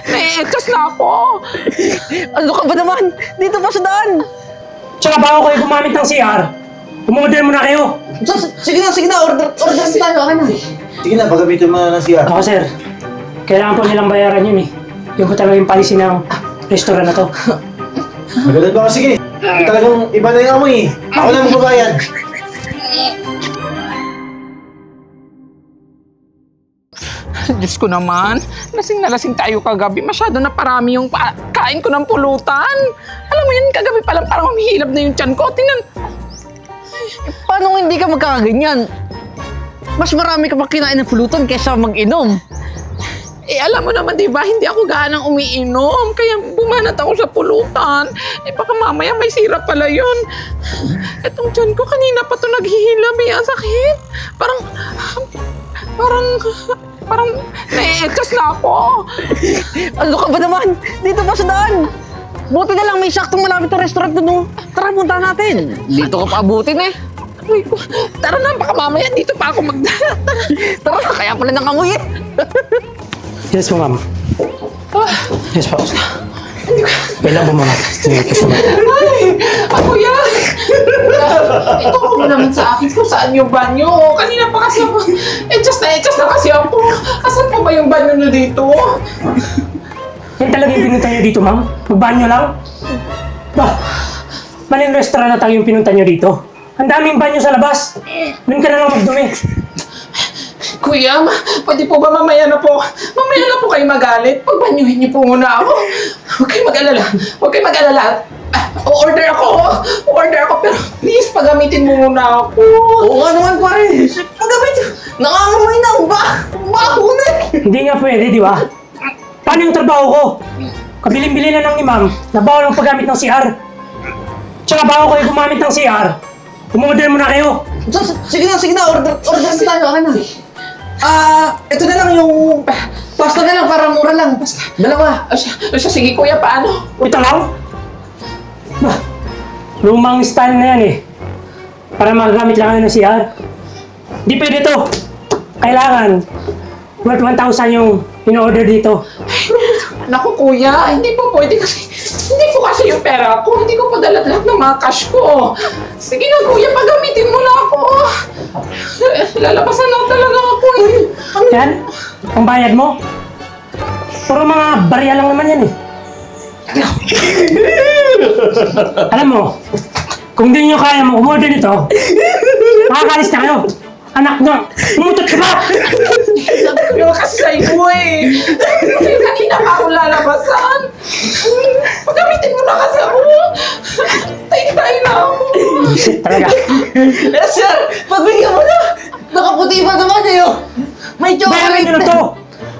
Nai-exhaust na ako. Ano ka ba naman? Dito pa sa daan. Tsaka bago kayo gumamit ng CR, umorder mo na kayo. Sige na. Order tayo. Akin na. Sige na, pagamitin mo na ng CR. Ako sir, kailangan po nilang bayaran yun eh. Yung po talaga yung policy ng restaurant na to. Magalan ba ka? Sige. Talagang iba na yung amoy eh. Ako na magbabayad. Diyos ko naman, lasing na lasing tayo kagabi. Masyado na parami yung kain ko ng pulutan. Alam mo yun, kagabi pa lang parang humihilab na yung tiyan ko. Tingnan. Paano hindi ka magkakaganyan? Mas marami ka pa kinain ng pulutan kaysa mag-inom. Eh, alam mo naman, di ba, hindi ako gaanang umiinom. Kaya bumanat ako sa pulutan. Eh, baka mamaya may sirap pala yun. Etong tiyan ko, kanina pa ito naghihilab. Ang sakit. Parang nai-exhaust na ako. Ano ka ba naman? Dito pa sa daan. Buti na lang may saktong malapit na restaurant doon. Tara, punta natin. Dito ka pa abutin eh. Uy, tara na, baka mamaya dito pa ako Tara, kaya pala ng amoy eh. Yes po, ma'am. Yes po. Kailan po, ma'am? Ay, ako yan. Ito ko naman sa akin kung saan yung banyo. Kanina pa kasi ako, adjust na kasi ako. Asan po ba yung banyo nyo dito? Yan talaga yung pinunta nyo dito, ma'am? Magbanyo lang? Bah, maling restaurant na tayo yung pinunta nyo dito. Ang daming banyo sa labas. Doon ka na lang magdumi. Kuya, pwede po ba mamaya na po kayo magalit? Pagbanyuhin niyo po muna ako. Huwag kayong mag-alala. Order ako, pero please, pagamitin mo muna ako. Oo nga naman, pare. Pagamitin. Nangangamoy na ang baho na eh. Hindi nga pwede, di ba? Paano yung trabaho ko? Kabilin-bili na ng imam na bawal ang paggamit ng CR. Tsaka bago kayo gumamit ng CR, umorder mo na kayo. Sige na. Order tayo. Akin na. Ito na lang yung pasta na lang para mura lang. Dalawa. Sige kuya, paano? Ito lang? Bah, lumang style na yan eh. Para magagamit lang kayo ng CR. Di pwede to. Kailangan worth 1,000 yung in-order dito. Naku kuya, hindi po pwede kasi yung pera ko. Hindi ko padala lahat ng mga cash ko. Sige na kuya, pagamitin mo na ako. Lalabasan na talaga ako eh. Yan, ang bayad mo. Puro mga barya lang naman yan eh. Alam mo, kung di nyo kaya mo umorder nito, makakalis na kayo. Anak nyo, umutot ka ba? Sabi ko kasi sa iyo eh. Kasi kanina pa ako lalabasan. Pagamitin mo na kasi ako. Tayo na ako. Shit talaga. Sir, pagbigyan mo na. Nakaputi ba naman eh. May Bayaran nyo na to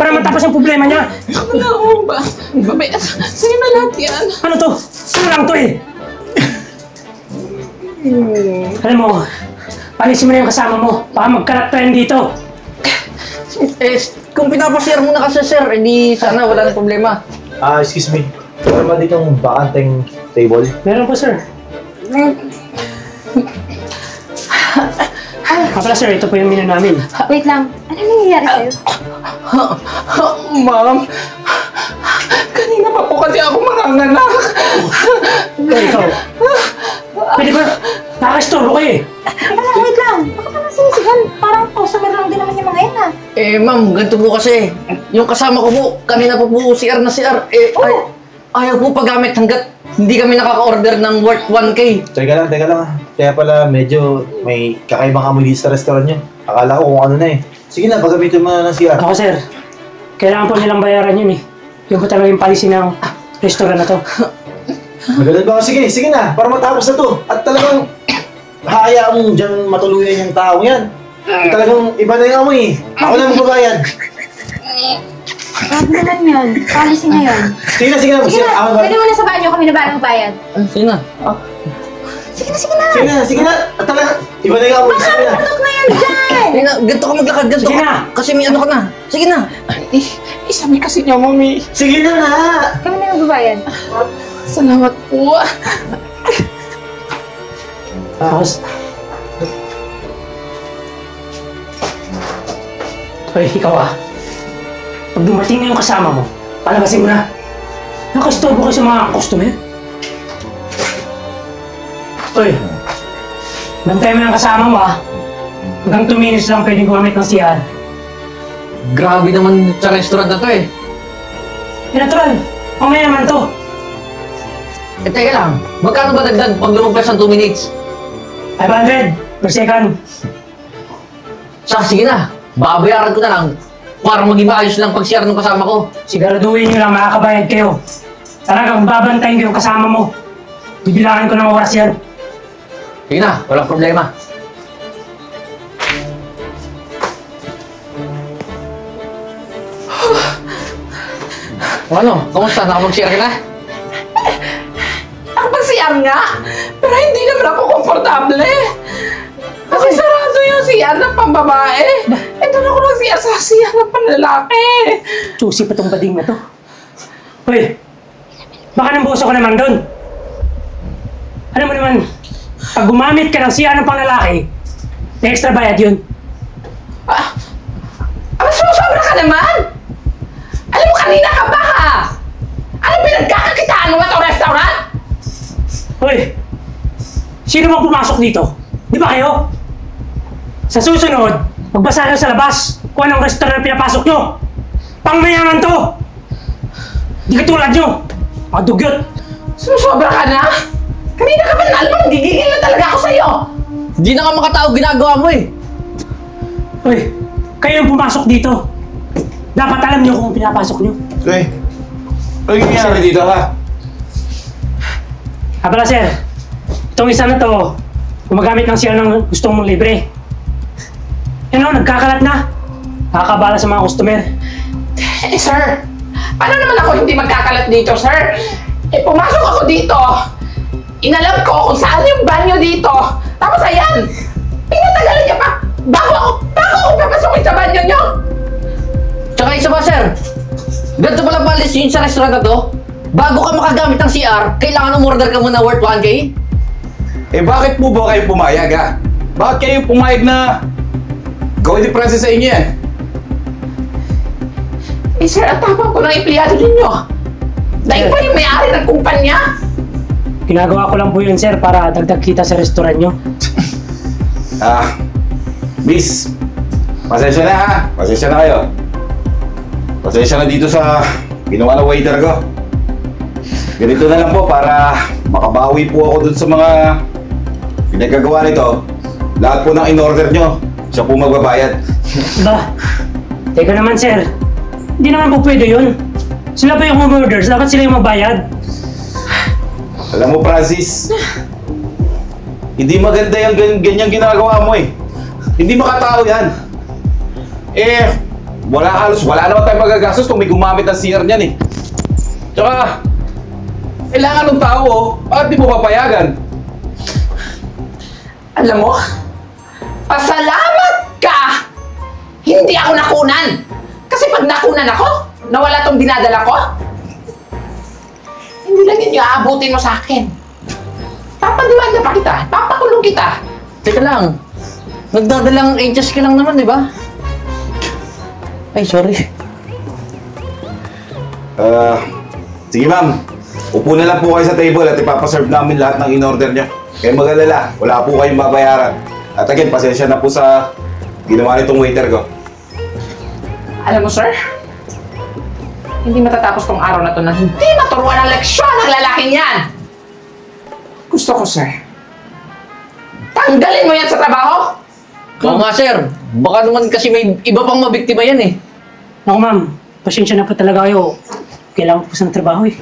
para matapos yung problema niya. Wala ako ba? Sa'yo na lahat yan. Ano to? Ano lang to eh? Alam mo, palisin mo na yung kasama mo. Baka magkarakterin dito. Kung pinapashare mo na kasi sir, edi sana wala nang problema. Excuse me. Meron ba ditong bakanteng table? Meron po, sir. Pala, sir, ito po yung menu namin. Wait lang. Ano nangyayari sa'yo? Ma'am, kanina pa po kasi ako manganganak. Ikaw, pwede ba? Nakaka-istorbo kayo eh. Wait lang. Baka pa nasisigan. Parang customer lang din naman yung mga yan ah. Ma'am, ganito po kasi. Yung kasama ko po, kanina po CR na CR. Ayaw po paggamit hanggat hindi kami nakaka-order ng worth 1K. Teka lang. Kaya pala medyo may kakaibang amoy dito sa restaurant nyo. Akala ko kung ano na eh. Sige na, pagamitin mo na ng CR. Ako, sir, kailangan po nilang bayaran yun eh. Yung po talaga yung policy ng restaurant na to. Magalan ba ka? Sige na, para matapos na to. At talagang hayaan mo dyan matuluyan yung tao yan. Talagang iba na yung amoy eh. Ako na magbabayad. Wag naman yun. Policy na yun. Sige na. Sige na. Pwede mo na sa banyo kami na balang bayad. Sige na. Sige na. At talagang iba na yung amoy. Sige na. Patok na yan dyan! Sige na, ganito ka maglakad. Sige na. Kasi may ano ka na. Sige na. Sabi kasi niya, mami. Sige na nga. Kami na magbabayad. Salamat po. Tapos, Hoy, ikaw ah. Pag dumating na yung kasama mo, Palabasin mo na. Nakastorbo kayo sa mga customer. Uy, bantay mo yung kasama mo ah. Hanggang 2 minutes lang pwedeng gumamit ng CR. Grabe naman sa restaurant na to eh. Natural, mamaya naman to. Eh, teka lang. Magkano ba dagdag pag lumagpas ng 2 minutes? 500 per second. Sige na. Babayaran ko na lang para maging maayos lang pag-CR ng kasama ko. Siguraduhin nyo lang makakabayad kayo. Talagang babantayin ko yung kasama mo. Bibilangin ko ng oras yan. Sige na, walang problema. Ano? Kamusta? Nakapag-CR ka na? Nakapag-CR nga, pero hindi naman ako komportable. Kasi sarado yung CR ng pambabae. Eh, doon ako nag-CR sa CR ng panlalaki. Susi pa tong bading na to. Uy, baka nang buso ko naman doon. Alam mo naman, pag gumamit ka ng CR ng panglalaki, may extra bayad yun. Susobra ka naman! Alam mo, kanina ka pa ha! Ano pinagkakakitaan mo ba itong restaurant? Uy, sino bang pumasok dito? Di ba kayo? Sa susunod, magbasa nyo sa labas kung anong restaurant na pinapasok nyo. Pangmayaman to! Di katulad nyo, mga dugyot. Susobra ka na? Kanina ka pa na, alam mo, nagigigil na talaga ako sa'yo! Hindi na ka makatao ginagawa mo eh. Uy, kayo yung pumasok dito. Dapat alam nyo kung pinapasok nyo. Okay. Ano yung nangyari dito ha? Pala sir, itong isa na to, gumagamit ng CR ng gusto mong libre. Yan o, nagkakalat na. Nakakabala sa mga customer. Eh, sir, paano naman ako hindi magkakalat dito, sir? Eh, pumasok ako dito. Inalam ko kung saan yung banyo dito. Tapos ayan, pinatagalan niya pa. Bago ako papasukin sa banyo niyo. Tsaka isa pa, sir. Ganito pala policy yun sa restaurant na to. Bago ka makagamit ng CR, kailangan umorder ka muna worth 1K? Eh bakit po ba kayo pumayag ha? Bakit kayo pumayag na gawin ni Francis sa inyo yan? Eh, sir, ang tapang ko ng empleyado ninyo. Dahil pa yung may-ari ng kumpanya. Ginagawa ko lang po yun sir para dagdag kita sa restaurant nyo. Miss, pasensya na ha. Pasensya na kayo. Pasensya na dito sa ginawa ng waiter ko. Ganito na lang po para makabawi po ako dun sa mga pinagagawa nito. Lahat po ng in-order nyo, siya po magbabayad. Ba, teka naman sir. Hindi naman po pwede yun. Sila pa yung umorders, dapat sila yung magbayad. Alam mo, Francis, hindi maganda yung ganyang ginagawa mo eh. Hindi makatao yan. Eh, wala naman tayo magagastos kung may gumamit ng CR niyan eh. Tsaka, kailangan ng tao oh, bakit di mo papayagan? Alam mo, pasalamat ka! Hindi ako nakunan! Kasi pag nakunan ako, nawala tong dinadala ko, hindi lang yun yung aabutin mo sa akin. Papadiwanda pa kita, papakulong kita. Teka lang. Nagdadalang HS ka lang naman, di ba? Ay, sorry. Sige ma'am, upo na lang po kayo sa table at ipapaserve namin lahat ng in-order nyo. Kaya mag-alala, wala po kayong babayaran. At again, pasensya na po sa ginawa nitong waiter ko. Alam mo, sir, hindi matatapos tong araw na to na hindi maturuan ng leksyon ang lalaking yan. Gusto ko, sir, tanggalin mo yan sa trabaho. Oo nga, sir. Baka naman kasi may iba pang mabiktima yan eh. Ako ma'am, pasensya na po talaga kayo. Kailangan ko sa trabaho eh.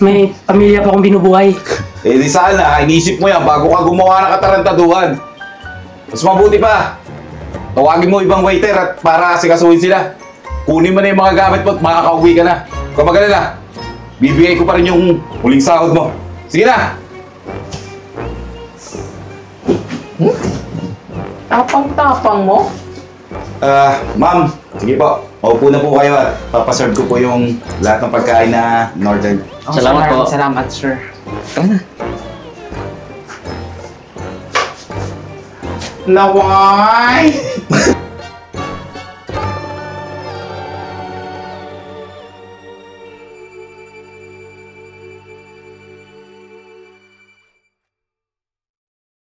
May pamilya pa akong binubuhay. Eh di sana, inisip mo yan bago ka gumawa ng katarantaduhan. Mas mabuti pa, tawagin mo ibang waiter at para asikasuhin sila. Kunin mo na yung mga gamit mo at makakauwi ka na. Kung mag-alala, bibigay ko pa rin yung huling sahod mo. Sige na! Tapang-tapang mo. Ma'am, sige po. Maupo na po kayo at papaserve ko po yung lahat ng pagkain na in-order. Salamat po. Salamat, sir. Laway!